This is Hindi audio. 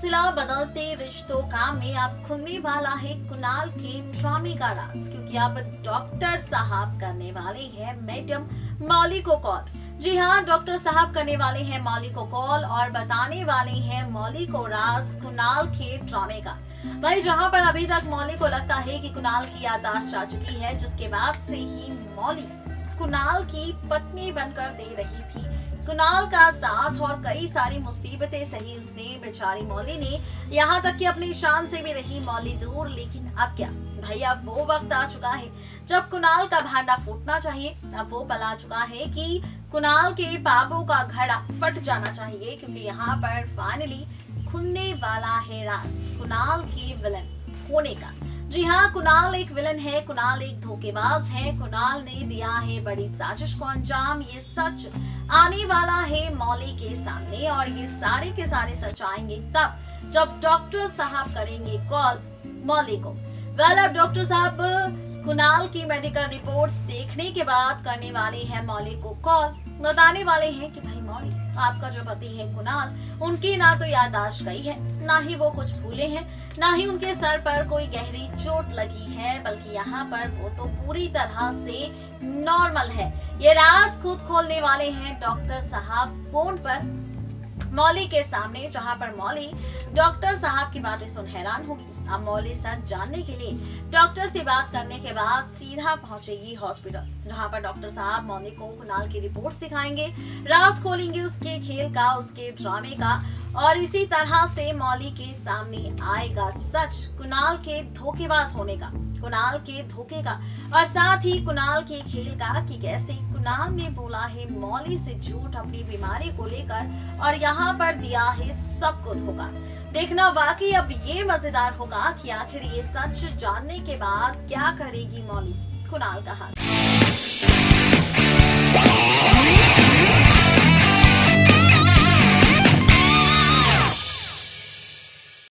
सिलसिला बदलते रिश्तों का में अब खुलने वाला है कुणाल के ड्रामे का राज, क्योंकि अब डॉक्टर साहब करने वाले हैं मैडम मौली को कॉल। जी हाँ, डॉक्टर साहब करने वाले हैं मौली को कॉल और बताने वाले हैं मौली को राज कुणाल के ड्रामे का। भाई, जहां पर अभी तक मौली को लगता है कि कुणाल की याददाश्त जा चुकी है, जिसके बाद से ही मौली कुणाल की पत्नी बनकर दे रही थी कुणाल का साथ और कई सारी मुसीबतें सही उसने बेचारी मौली ने, यहाँ तक कि अपनी शान से भी रही मौली दूर। लेकिन अब क्या भाई, अब वो वक्त आ चुका है जब कुणाल का भांडा फूटना चाहिए। अब वो पल आ चुका है कि कुणाल के पापों का घड़ा फट जाना चाहिए, क्योंकि यहाँ पर फाइनली खुलने वाला है राज कुणाल के विलन होने का। जी हाँ, कुणाल एक विलन है, कुणाल एक धोखेबाज है, कुणाल ने दिया है बड़ी साजिश को अंजाम। ये सच आने वाला है मौली के सामने और ये सारे के सारे सच आएंगे तब जब डॉक्टर साहब करेंगे कॉल मौली को। अब डॉक्टर साहब कुणाल की मेडिकल रिपोर्ट्स देखने के बाद करने वाले हैं मौली को कॉल, बताने वाले हैं कि भाई मौली, आपका जो पति है कुणाल, उनकी ना तो याददाश्त गई है, ना ही वो कुछ भूले हैं, ना ही उनके सर पर कोई गहरी चोट लगी है, बल्कि यहाँ पर वो तो पूरी तरह से नॉर्मल है। ये राज खुद खोलने वाले हैं डॉक्टर साहब फोन पर मौली के सामने, जहां पर मौली डॉक्टर साहब की बातें सुन हैरान होगी। अब मौली सच जानने के लिए डॉक्टर से बात करने के बाद सीधा पहुंचेगी हॉस्पिटल, जहां पर डॉक्टर साहब मौली को कुणाल की रिपोर्ट्स दिखाएंगे, राज खोलेंगे उसके खेल का, उसके ड्रामे का, और इसी तरह से मौली के सामने आएगा सच कुणाल के धोखेबाज होने का, कुणाल के धोखे का, और साथ ही कुणाल के खेल का कि कैसे कुणाल ने बोला है मौली से झूठ अपनी बीमारी को लेकर और यहाँ पर दिया है सबको धोखा। देखना वाकई अब ये मजेदार होगा कि आखिर ये सच जानने के बाद क्या करेगी मौली कुणाल का हाथ।